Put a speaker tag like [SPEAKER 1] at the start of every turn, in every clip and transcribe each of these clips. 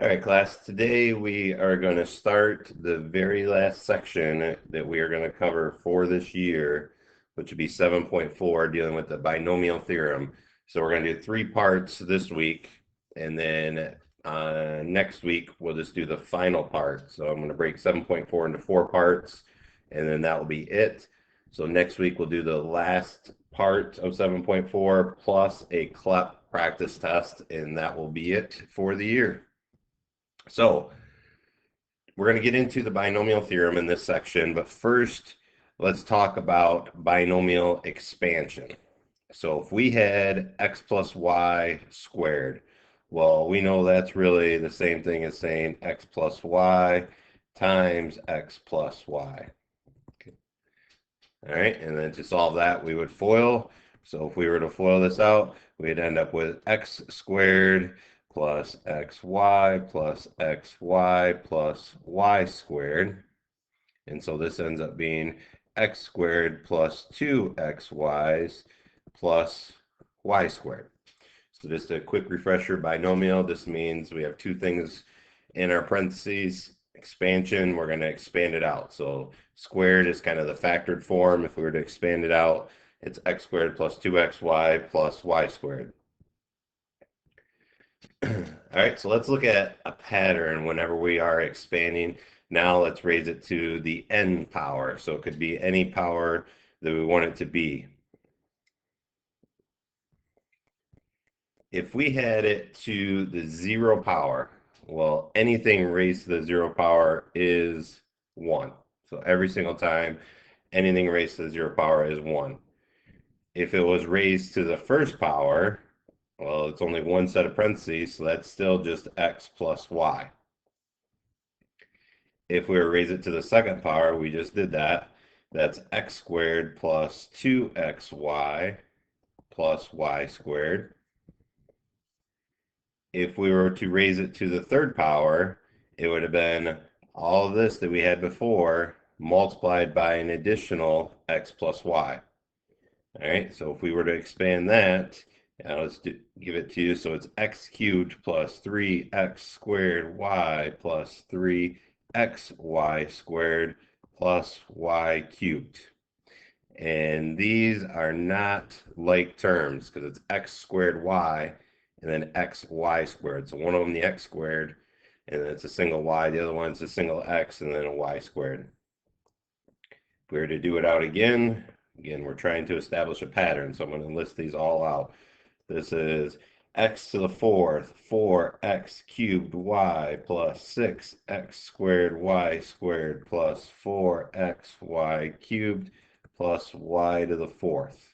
[SPEAKER 1] All right, class, today we are going to start the very last section that we are going to cover for this year, which would be 7.4, dealing with the binomial theorem. So we're going to do 3 parts this week, and then next week we'll just do the final part. So I'm going to break 7.4 into 4 parts, and then that will be it. So next week we'll do the last part of 7.4 plus a CLEP practice test, and that will be it for the year. So we're going to get into the binomial theorem in this section, but first let's talk about binomial expansion. So if we had x plus y squared, well, we know that's really the same thing as saying x plus y times x plus y. Okay. All right, and then to solve that, we would FOIL. So if we were to FOIL this out, we'd end up with x squared plus xy plus xy plus y squared. And so this ends up being x squared plus 2xy's plus y squared. So just a quick refresher, binomial, this means we have two things in our parentheses. Expansion, we're going to expand it out. So squared is kind of the factored form. If we were to expand it out, it's x squared plus 2xy plus y squared. All right, so let's look at a pattern whenever we are expanding. Now let's raise it to the n power. So it could be any power that we want it to be. If we had it to the 0 power, well, anything raised to the 0 power is 1. So every single time, anything raised to the 0 power is 1. If it was raised to the first power, well, it's only one set of parentheses, so that's still just x plus y. If we were to raise it to the second power, we just did that. That's x squared plus 2xy plus y squared. If we were to raise it to the third power, it would have been all of this that we had before multiplied by an additional x plus y. All right, so if we were to expand that, let's give it to you. So it's x cubed plus 3x squared y plus 3xy squared plus y cubed. And these are not like terms because it's x squared y and then xy squared. So one of them the x squared, and then it's a single y. The other one's a single x and then a y squared. If we were to do it out again, we're trying to establish a pattern. So I'm going to list these all out. This is x to the fourth, 4x cubed y plus 6x squared y squared plus 4xy cubed plus y to the fourth.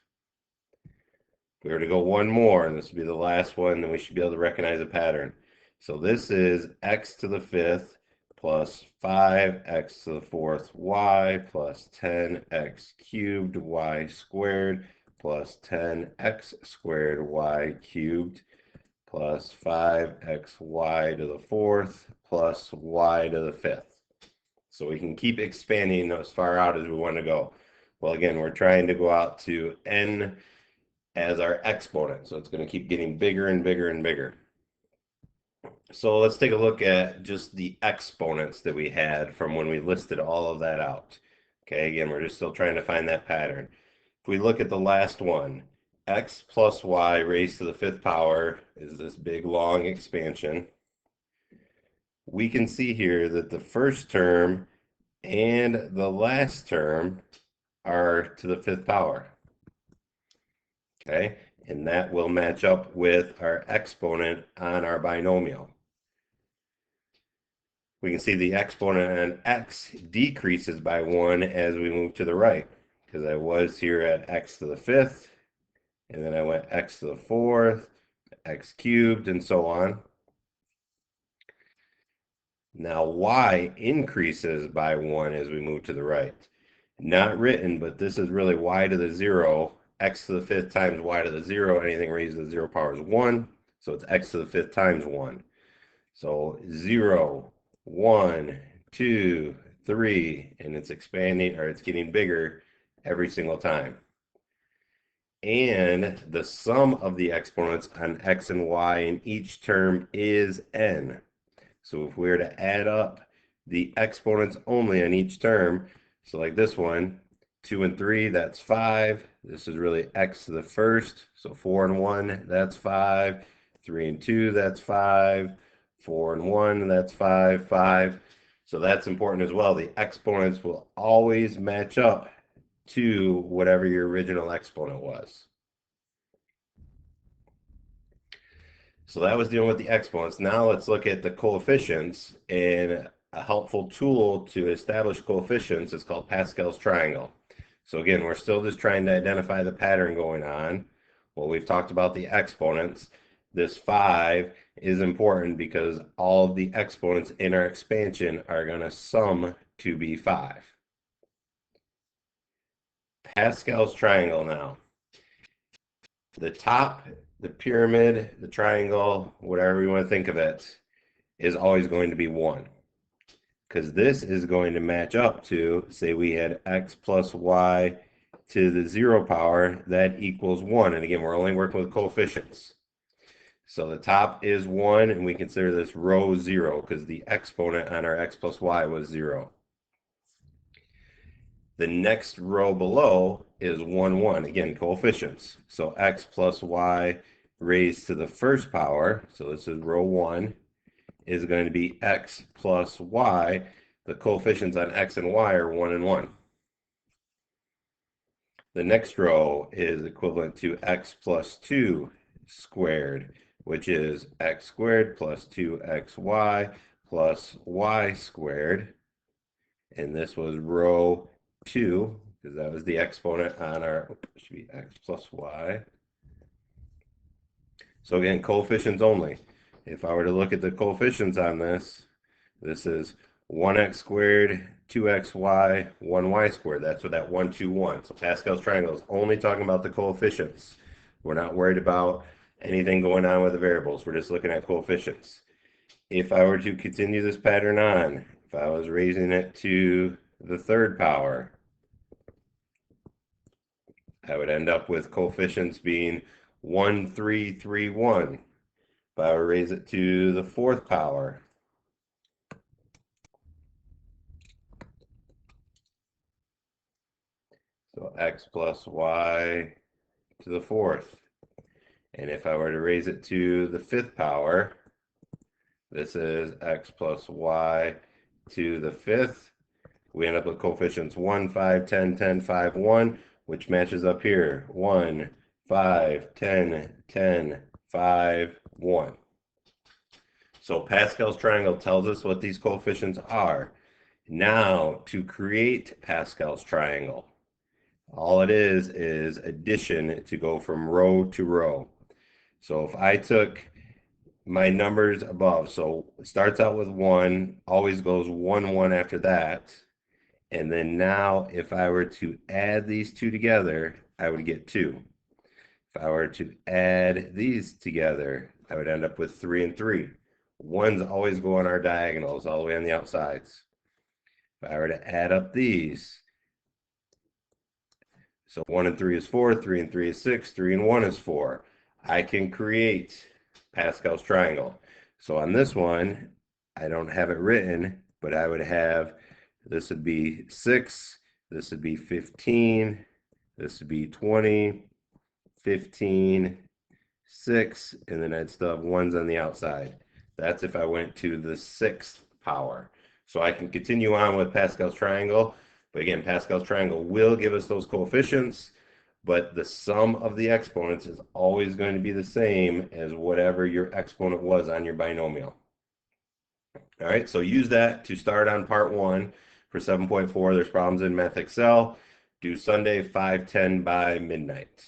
[SPEAKER 1] If we were to go one more, and this would be the last one, then we should be able to recognize a pattern. So this is x to the fifth plus 5x to the fourth y plus 10x cubed y squared plus 10x squared y cubed plus 5xy to the fourth plus y to the fifth. So we can keep expanding as far out as we want to go. Well, again, we're trying to go out to n as our exponent. So it's going to keep getting bigger and bigger and bigger. So let's take a look at just the exponents that we had from when we listed all of that out. Okay, again, we're just still trying to find that pattern. If we look at the last one, x plus y raised to the fifth power is this big long expansion. We can see here that the first term and the last term are to the fifth power. Okay, and that will match up with our exponent on our binomial. We can see the exponent on x decreases by 1 as we move to the right, because I was here at x to the fifth, and then I went x to the fourth, x cubed, and so on. Now y increases by 1 as we move to the right. Not written, but this is really y to the 0, x to the fifth times y to the 0. Anything raised to the 0 power is 1, so it's x to the fifth times 1. So 0, 1, 2, 3, and it's expanding, or it's getting bigger every single time. And the sum of the exponents on x and y in each term is n. So if we were to add up the exponents only on each term, so like this one, 2 and 3, that's 5. This is really x to the first. So 4 and 1, that's 5. 3 and 2, that's 5. 4 and 1, that's 5, 5. So that's important as well. The exponents will always match up to whatever your original exponent was. So that was dealing with the exponents. Now let's look at the coefficients. And a helpful tool to establish coefficients is called Pascal's Triangle. So again, we're still just trying to identify the pattern going on. Well, we've talked about the exponents. This 5 is important because all of the exponents in our expansion are going to sum to be 5. Pascal's Triangle now. The top, the pyramid, the triangle, whatever you want to think of it, is always going to be 1. Because this is going to match up to, say we had x plus y to the 0 power, that equals 1. And again, we're only working with coefficients. So the top is 1, and we consider this row 0 because the exponent on our x plus y was 0. The next row below is 1, 1. Again, coefficients. So x plus y raised to the first power, so this is row 1, is going to be x plus y. The coefficients on x and y are 1 and 1. The next row is equivalent to x plus 2 squared, which is x squared plus 2xy plus y squared. And this was row 2, because that was the exponent on our, should be x plus y. So again, coefficients only. If I were to look at the coefficients on this, this is 1x squared, 2xy, 1y squared. That's what that 1, 2, 1. So Pascal's triangle is only talking about the coefficients. We're not worried about anything going on with the variables. We're just looking at coefficients. If I were to continue this pattern on, if I was raising it to the third power, I would end up with coefficients being 1, 3, 3, 1. If I were to raise it to the fourth power, so x plus y to the fourth. And if I were to raise it to the fifth power, this is x plus y to the fifth. We end up with coefficients 1, 5, 10, 10, 5, 1, which matches up here. 1, 5, 10, 10, 5, 1. So Pascal's triangle tells us what these coefficients are. Now, to create Pascal's triangle, all it is addition to go from row to row. So if I took my numbers above, so it starts out with 1, always goes 1, 1 after that. And then now if I were to add these two together, I would get 2. If I were to add these together, I would end up with 3 and 3. Ones always go on our diagonals all the way on the outsides. If I were to add up these, so 1 and 3 is 4, 3 and 3 is 6, 3 and 1 is 4. I can create Pascal's triangle. So on this one, I don't have it written, but I would have, this would be 6, this would be 15, this would be 20, 15, 6, and then I'd still have 1s on the outside. That's if I went to the 6th power. So I can continue on with Pascal's triangle, but again, Pascal's triangle will give us those coefficients, but the sum of the exponents is always going to be the same as whatever your exponent was on your binomial. All right, so use that to start on part 1 for 7.4. There's problems in Math Excel. Do Sunday 5:10 by midnight.